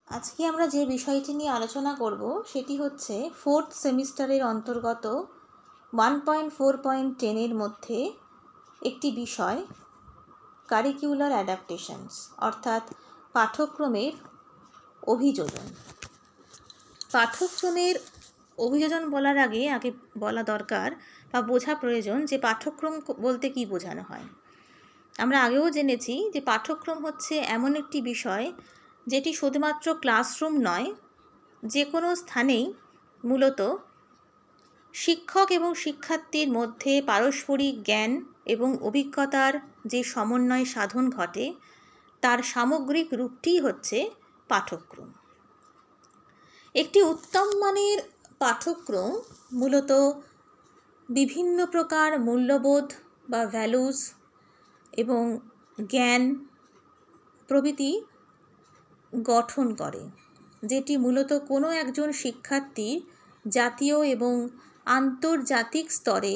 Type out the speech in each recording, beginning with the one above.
আজকে আমরা যে বিষয়টি নিয়ে আলোচনা করব সেটি হচ্ছে ফোর্থ সেমিস্টারের অন্তর্গত 1.4.10 মধ্যে একটি বিষয় কারিকুলার অ্যাডাপ্টেশনস অর্থাৎ পাঠ্যক্রমের অভিযোজন। পাঠ্যক্রমের অভিযোজন বলার আগে বলা দরকার বা বোঝা প্রয়োজন যে পাঠ্যক্রম বলতে কী বোঝানো হয়। আমরা আগেও জেনেছি যে পাঠ্যক্রম হচ্ছে এমন একটি বিষয় যেটি শুধুমাত্র ক্লাসরুম নয়, যে কোনো স্থানেই মূলত শিক্ষক এবং শিক্ষার্থীর মধ্যে পারস্পরিক জ্ঞান এবং অভিজ্ঞতার যে সমন্বয় সাধন ঘটে তার সামগ্রিক রূপটিই হচ্ছে পাঠ্যক্রম। একটি উত্তম মানের পাঠ্যক্রম মূলত বিভিন্ন প্রকার মূল্যবোধ বা ভ্যালুস এবং জ্ঞান প্রভৃতি গঠন করে, যেটি মূলত কোনো একজন শিক্ষার্থীর জাতীয় এবং আন্তর্জাতিক স্তরে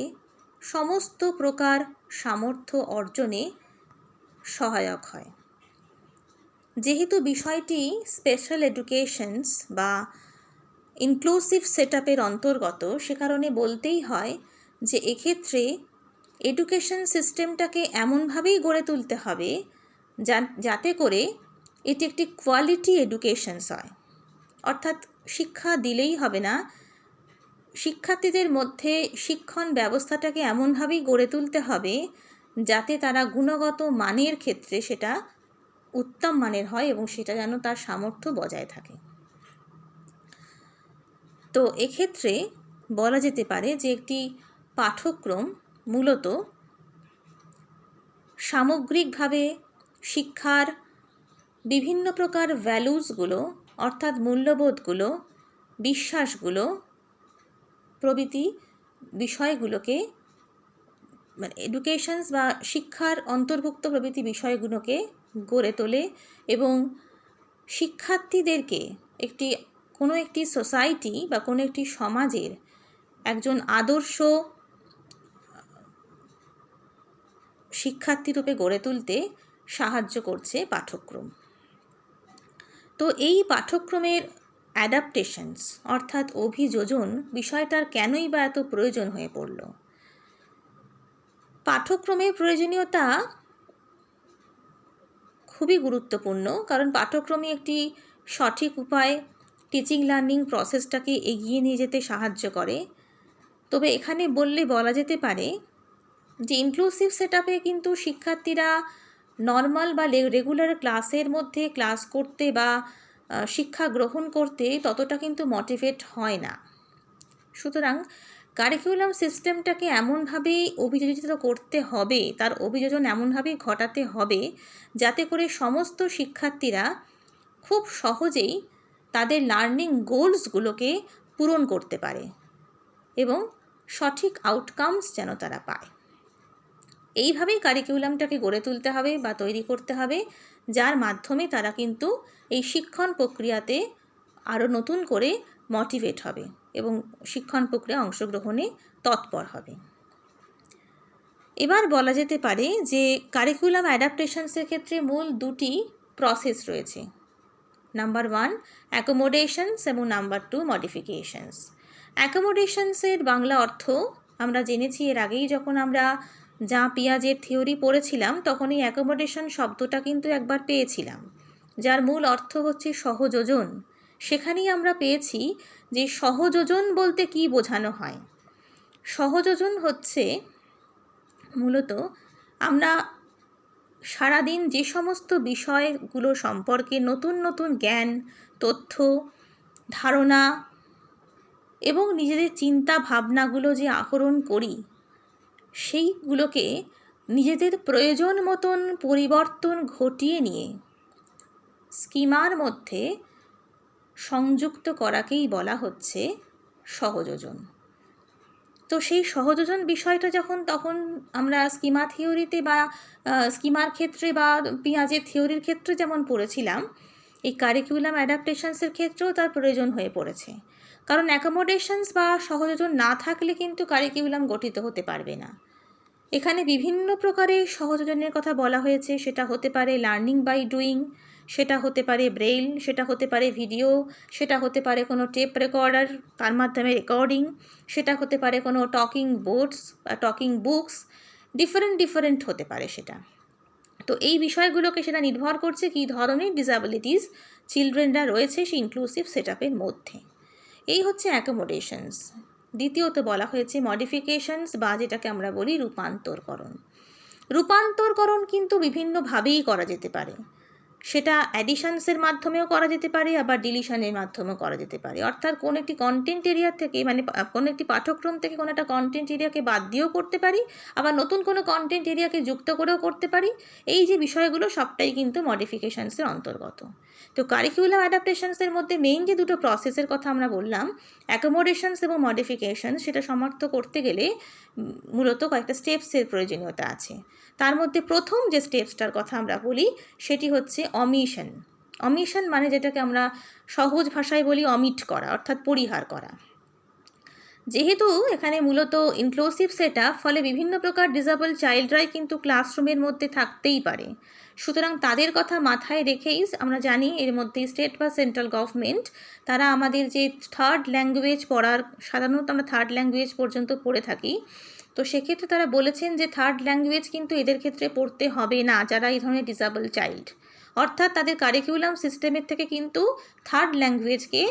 সমস্ত প্রকার সামর্থ্য অর্জনে সহায়ক হয়। যেহেতু বিষয়টি স্পেশাল এডুকেশনস বা ইনক্লুসিভ সেটআপের অন্তর্গত, সে কারণে বলতেই হয় যে এক্ষেত্রে এডুকেশন সিস্টেমটাকে এমনভাবেই গড়ে তুলতে হবে যাতে করে এটি একটি কোয়ালিটি এডুকেশনস হয়। অর্থাৎ শিক্ষা দিলেই হবে না, শিক্ষার্থীদের মধ্যে শিক্ষণ ব্যবস্থাটাকে এমনভাবেই গড়ে তুলতে হবে যাতে তারা গুণগত মানের ক্ষেত্রে সেটা উত্তম মানের হয় এবং সেটা যেন তার সামর্থ্য বজায় থাকে। তো এক্ষেত্রে বলা যেতে পারে যে একটি পাঠ্যক্রম মূলত সামগ্রিকভাবে শিক্ষার বিভিন্ন প্রকার ভ্যালুসগুলো অর্থাৎ মূল্যবোধগুলো, বিশ্বাসগুলো প্রভৃতি বিষয়গুলোকে এডুকেশনস বা শিক্ষার অন্তর্ভুক্ত প্রভৃতি বিষয়গুলোকে গড়ে তোলে এবং শিক্ষার্থীদেরকে কোনো একটি সোসাইটি বা কোনো একটি সমাজের একজন আদর্শ শিক্ষার্থী রূপে গড়ে তুলতে সাহায্য করছে পাঠ্যক্রম। তো এই পাঠ্যক্রমের অ্যাডাপ্টেশনস অর্থাৎ অভিযোজন বিষয়টার কেনই বা এত প্রয়োজন হয়ে পড়ল? পাঠ্যক্রমের প্রয়োজনীয়তা খুবই গুরুত্বপূর্ণ, কারণ পাঠ্যক্রমে একটি সঠিক উপায় টিচিং লার্নিং প্রসেসটাকে এগিয়ে নিয়ে যেতে সাহায্য করে। তবে এখানে বলা যেতে পারে যে ইনক্লুসিভ সেটআপে কিন্তু শিক্ষার্থীরা নর্মাল বা রেগুলার ক্লাসের মধ্যে ক্লাস করতে বা শিক্ষা গ্রহণ করতে ততটা কিন্তু মোটিভেট হয় না। সুতরাং কারিকুলাম সিস্টেমটাকে এমনভাবেই অভিযোজিত করতে হবে, তার অভিযোজন এমনভাবেই ঘটাতে হবে যাতে করে সমস্ত শিক্ষার্থীরা খুব সহজেই তাদের লার্নিং গোলসগুলোকে পূরণ করতে পারে এবং সঠিক আউটকামস যেন তারা পায়। এইভাবেই কারিকুলামটাকে গড়ে তুলতে হবে বা তৈরি করতে হবে, যার মাধ্যমে তারা কিন্তু এই শিক্ষণ প্রক্রিয়াতে আরও নতুন করে মোটিভেট হবে এবং শিক্ষণ প্রক্রিয়া অংশগ্রহণে তৎপর হবে। এবার বলা যেতে পারে যে কারিকুলাম অ্যাডাপ্টেশনসের ক্ষেত্রে মূল দুটি প্রসেস রয়েছে। নাম্বার 1 অ্যাকোমোডেশনস এবং নাম্বার 2 মডিফিকেশনস। অ্যাকোমোডেশনসের বাংলা অর্থ আমরা জেনেছি এর আগেই, যখন আমরা পিয়াজের থিওরি পড়েছিলাম তখন এই অ্যাকোমোডেশন শব্দটা কিন্তু একবার পেয়েছিলাম, যার মূল অর্থ হচ্ছে সহযোজন। সেখানেই আমরা পেয়েছি যে সহযোজন বলতে কি বোঝানো হয়। সহযোজন হচ্ছে মূলত আমরা সারাদিন যে সমস্ত বিষয়গুলো সম্পর্কে নতুন নতুন জ্ঞান, তথ্য, ধারণা এবং নিজেদের চিন্তা ভাবনাগুলো যে আহরণ করি, সেইগুলোকে নিজেদের প্রয়োজন মতন পরিবর্তন ঘটিয়ে নিয়ে স্কিমার মধ্যে সংযুক্ত করাকেই বলা হচ্ছে সহযোজন। তো সেই সহযোজন বিষয়টা তখন আমরা স্কিমা থিওরিতে বা স্কিমার ক্ষেত্রে বা পিয়াজের থিওরির ক্ষেত্রে যেমন পড়েছিলাম, এই কারিকুলাম অ্যাডাপ্টেশনসের ক্ষেত্রেও তার প্রয়োজন হয়ে পড়েছে। কারণ অ্যাকোমোডেশনস বা সহযোজন না থাকলে কিন্তু কারিকুলাম গঠিত হতে পারবে না। এখানে বিভিন্ন প্রকারের সহযোজনের কথা বলা হয়েছে। সেটা হতে পারে লার্নিং বাই ডুইং, সেটা হতে পারে ব্রেইল, সেটা হতে পারে ভিডিও, সেটা হতে পারে কোনো টেপ রেকর্ডার তার মাধ্যমে রেকর্ডিং, সেটা হতে পারে কোনো টকিং বোর্ডস বা টকিং বুকস, ডিফারেন্ট হতে পারে সেটা। তো এই বিষয়গুলোকে সেটা নির্ভর করছে কী ধরনের ডিসএবিলিটিস চিলড্রেনরা রয়েছে সেই ইনক্লুসিভ সেট আপের মধ্যে। এই হচ্ছে অ্যাকোমোডেশনস। দ্বিতীয়ত বলা হয়েছে মডিফিকেশনস বা যেটাকে আমরা বলি রূপান্তরকরণ। রূপান্তরকরণ কিন্তু বিভিন্নভাবেই করা যেতে পারে। সেটা অ্যাডিশনসের মাধ্যমেও করা যেতে পারে, আবার ডিলিশনের মাধ্যমেও করা যেতে পারে। অর্থাৎ কোন একটি কন্টেন্ট এরিয়া থেকে কোনো একটি পাঠ্যক্রম থেকে কোনো একটা কন্টেন্ট এরিয়াকে বাদ দিয়েও করতে পারি, আবার নতুন কোনো কন্টেন্ট এরিয়াকে যুক্ত করেও করতে পারি। এই যে বিষয়গুলো সবটাই কিন্তু মডিফিকেশনসের অন্তর্গত। তো কারিকুলাম অ্যাডাপ্টেশনসের মধ্যে মেইন যে দুটো প্রসেসের কথা আমরা বললাম, অ্যাকোমোডেশনস এবং মডিফিকেশন, সেটা সমর্থ করতে গেলে মূলত কয়েকটা স্টেপসের প্রয়োজনীয়তা আছে। তার মধ্যে প্রথম যে স্টেপসটার কথা আমরা বলি সেটি হচ্ছে অমিশন। অমিশন মানে যেটাকে আমরা সহজ ভাষায় বলি অমিট করা, অর্থাৎ পরিহার করা। যেহেতু এখানে মূলত ইনক্লুসিভ সেট আপ, ফলে বিভিন্ন প্রকার ডিসেবল চাইল্ডরাই কিন্তু ক্লাসরুমের মধ্যে থাকতেই পারে। সুতরাং তাদের কথা মাথায় রেখেই আমরা জানি এর মধ্যে স্টেট বা সেন্ট্রাল গভর্নমেন্ট তারা আমাদের যে থার্ড ল্যাঙ্গুয়েজ পড়ার, সাধারণত আমরা থার্ড ল্যাঙ্গুয়েজ পর্যন্ত পড়ে থাকি, তো সেক্ষেত্রে তারা বলেছেন যে থার্ড ল্যাঙ্গুয়েজ কিন্তু এদের ক্ষেত্রে পড়তে হবে না যারা এই ধরনের ডিসেবল চাইল্ড। অর্থাৎ তাদের কারিকুলাম সিস্টেমের থেকে কিন্তু থার্ড ল্যাঙ্গুয়েজকে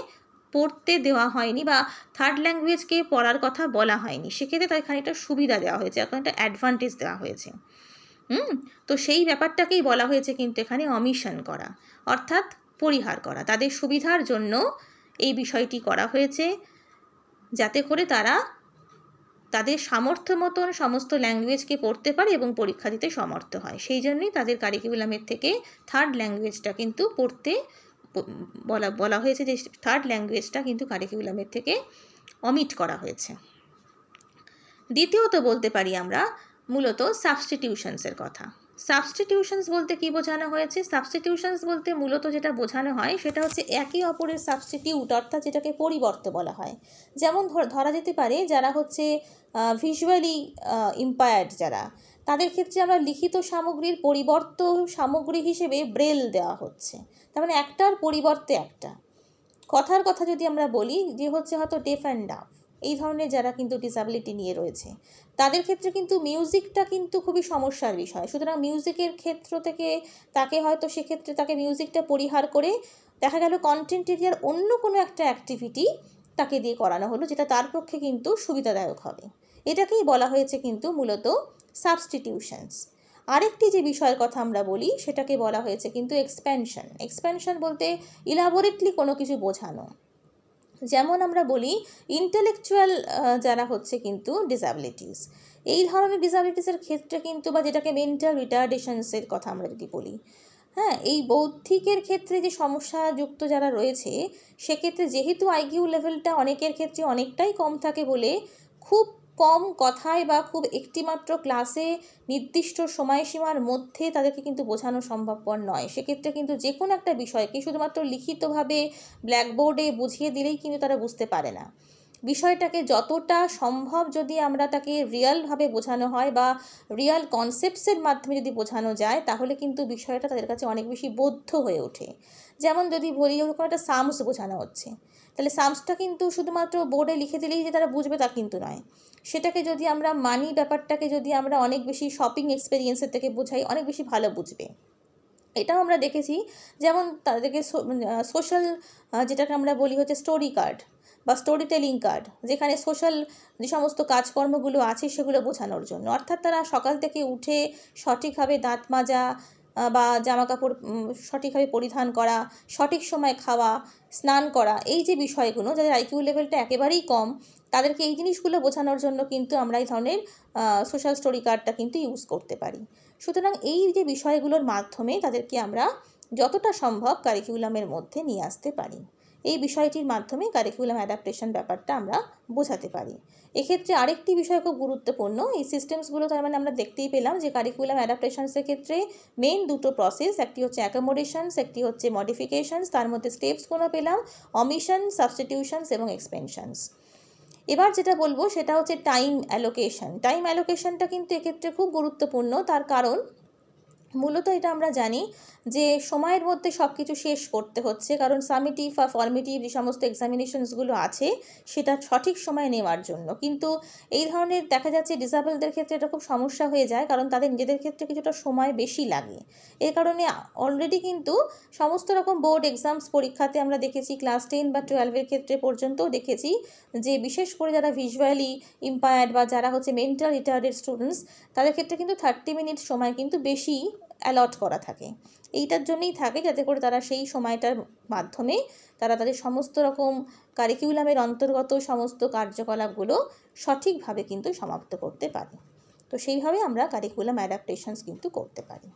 পড়তে দেওয়া হয়নি বা থার্ড ল্যাঙ্গুয়েজকে পড়ার কথা বলা হয়নি। সেক্ষেত্রে তাদের খানিকটা সুবিধা দেওয়া হয়েছে, এখন একটা অ্যাডভান্টেজ দেওয়া হয়েছে। তো সেই ব্যাপারটাকেই বলা হয়েছে কিন্তু এখানে অমিশন করা, অর্থাৎ পরিহার করা। তাদের সুবিধার জন্য এই বিষয়টি করা হয়েছে, যাতে করে তারা তাদের সামর্থ্য মতন সমস্ত ল্যাঙ্গুয়েজকে পড়তে পারে এবং পরীক্ষা দিতে সমর্থ হয়। সেই জন্যই তাদের কারিকুলামের থেকে থার্ড ল্যাঙ্গুয়েজটা কিন্তু পড়তে বলা হয়েছে, যে থার্ড ল্যাঙ্গুয়েজটা কিন্তু কারিকুলামের থেকে অমিট করা হয়েছে। দ্বিতীয়ত বলতে পারি আমরা মূলত সাবস্টিটিউশনসের কথা। সাবস্টিটিউশনস বলতে কি বোঝানো হয়েছে? সাবস্টিটিউশনস বলতে মূলত যেটা বোঝানো হয় সেটা হচ্ছে একে অপরের সাবস্টিটিউট, অর্থাৎ যেটাকে পরিবর্ত বলা হয়। যেমন ধরা যেতে পারে যারা হচ্ছে ভিজুয়ালি ইম্পায়ার্ড যারা, তাদের ক্ষেত্রে আমরা লিখিত সামগ্রীর পরিবর্ত সামগ্রী হিসেবে ব্রেল দেওয়া হচ্ছে। তার মানে একটার পরিবর্তে একটা। কথার কথা যদি আমরা বলি যে হচ্ছে হয়তো ডেফ অ্যান্ড ডাফ, এই ধরনের যারা কিন্তু ডিসএবিলিটি নিয়ে রয়েছে, তাদের ক্ষেত্রে কিন্তু মিউজিকটা কিন্তু খুবই সমস্যার বিষয়। সুতরাং মিউজিকের ক্ষেত্র থেকে তাকে হয়তো সেক্ষেত্রে তাকে মিউজিকটা পরিহার করে দেখা গেল কন্টেন্ট এরিয়ার অন্য কোনো একটা অ্যাক্টিভিটি তাকে দিয়ে করানো হলো, যেটা তার পক্ষে কিন্তু সুবিধাদায়ক হবে। এটাকেই বলা হয়েছে কিন্তু মূলত সাবস্টিটিউশনস। আরেকটি যে বিষয়ের কথা আমরা বলি সেটাকে বলা হয়েছে কিন্তু এক্সপ্যানশন। এক্সপ্যানশন বলতে ইলাবোরেটলি কোনো কিছু বোঝানো। যেমন আমরা বলি ইন্টেলেকচুয়াল যারা হচ্ছে কিন্তু ডিসএবিলিটিস, এই ধরনের ডিসএবিলিটিসের ক্ষেত্রে কিন্তু, বা যেটাকে মেন্টাল রিটার্ডেশনসের কথা আমরা যদি বলি, হ্যাঁ, এই বৌদ্ধিকের ক্ষেত্রে যে সমস্যাযুক্ত যারা রয়েছে, সেক্ষেত্রে যেহেতু আইকিউ লেভেলটা অনেকের ক্ষেত্রে অনেকটাই কম থাকে বলে খুব কম কথায় বা খুব একটিমাত্র ক্লাসে নির্দিষ্ট সময়সীমার মধ্যে তাদেরকে কিন্তু বোঝানো সম্ভবপর নয়। সেক্ষেত্রে কিন্তু যে কোনো একটা বিষয়কে শুধুমাত্র লিখিতভাবে ব্ল্যাকবোর্ডে বুঝিয়ে দিলেই কিন্তু তারা বুঝতে পারে না। বিষয়টাকে যতটা সম্ভব যদি আমরা তাকে রিয়ালভাবে বোঝানো হয় বা রিয়াল কনসেপ্টসের মাধ্যমে যদি বোঝানো যায়, তাহলে কিন্তু বিষয়টা তাদের কাছে অনেক বেশি বোধ্য হয়ে ওঠে। যেমন যদি বলি কোনো একটা সামস বোঝানো হচ্ছে, তাহলে সামসটা কিন্তু শুধুমাত্র বোর্ডে লিখে দিলেই যে তারা বুঝবে তা কিন্তু নয়। সেটাকে যদি আমরা মানি, ব্যাপারটাকে যদি আমরা অনেক বেশি শপিং এক্সপেরিয়েন্সের থেকে বোঝাই, অনেক বেশি ভালো বুঝবে। এটাও আমরা দেখেছি। যেমন তাদেরকে সোশ্যাল যেটাকে আমরা বলি হচ্ছে স্টোরি কার্ড বা স্টোরি টেলিং কার্ড, যেখানে সোশ্যাল যে সমস্ত কাজকর্মগুলো আছে সেগুলো বোঝানোর জন্য। অর্থাৎ তারা সকাল থেকে উঠে সঠিকভাবে দাঁত মাজা বা জামাকাপড় সঠিকভাবে পরিধান করা, সঠিক সময় খাওয়া, স্নান করা, এই যে বিষয়গুলো যাদের আইকিউ লেভেলটা একেবারেই কম, তাদেরকে এই জিনিসগুলো বোঝানোর জন্য কিন্তু আমরা এই ধরনের সোশ্যাল স্টোরি কার্ডটা কিন্তু ইউজ করতে পারি। সুতরাং এই যে বিষয়গুলোর মাধ্যমে তাদেরকে আমরা যতটা সম্ভব কারিকুলামের মধ্যে নিয়ে আসতে পারি, এই বিষয়টির মাধ্যমে কারিকুলাম অ্যাডাপ্টেশন ব্যাপারটা আমরা বোঝাতে পারি। এক্ষেত্রে আরেকটি বিষয় খুব গুরুত্বপূর্ণ, এই সিস্টেমসগুলো তার মানে আমরা দেখতেই পেলাম যে কারিকুলাম অ্যাডাপ্টেশনসের ক্ষেত্রে মেইন দুটো প্রসেস, একটি হচ্ছে অ্যাকোমোডেশনস, একটি হচ্ছে মডিফিকেশনস। তার মধ্যে স্টেপসগুলো পেলাম অমিশন, সাবস্টিটিউশনস এবং এক্সপেনশনস। এবার যেটা বলবো সেটা হচ্ছে টাইম অ্যালোকেশন। টাইম অ্যালোকেশনটা কিন্তু এক্ষেত্রে খুব গুরুত্বপূর্ণ, তার কারণ মূলত এটা আমরা জানি যে সময়ের মধ্যে সব কিছু শেষ করতে হচ্ছে, কারণ সামেটিভ বা ফর্মেটিভ যে সমস্ত এক্সামিনেশনসগুলো আছে সেটা সঠিক সময়ে নেওয়ার জন্য। কিন্তু এই ধরনের দেখা যাচ্ছে ডিসেবলদের ক্ষেত্রে এটা খুব সমস্যা হয়ে যায়, কারণ তাদের নিজেদের ক্ষেত্রে কিছুটা সময় বেশি লাগে। এর কারণে অলরেডি কিন্তু সমস্ত রকম বোর্ড এক্সামস পরীক্ষাতে আমরা দেখেছি, ক্লাস 10 বা 12-এর ক্ষেত্রে পর্যন্তও দেখেছি যে বিশেষ করে যারা ভিজুয়ালি ইম্পায়ার্ড বা যারা হচ্ছে মেন্টাল রিটার্ডেড স্টুডেন্টস, তাদের ক্ষেত্রে কিন্তু 30 মিনিট সময় কিন্তু বেশি অ্যালট করা থাকে। এইটার জন্যই থাকে যাতে করে তারা সেই সময়টার মাধ্যমে তারা তাদের সমস্ত রকম কারিকুলামের অন্তর্গত সমস্ত কার্যকলাপগুলো সঠিকভাবে কিন্তু সমাপ্ত করতে পারে। তো সেইভাবে আমরা কারিকুলাম অ্যাডাপ্টেশনস কিন্তু করতে পারি।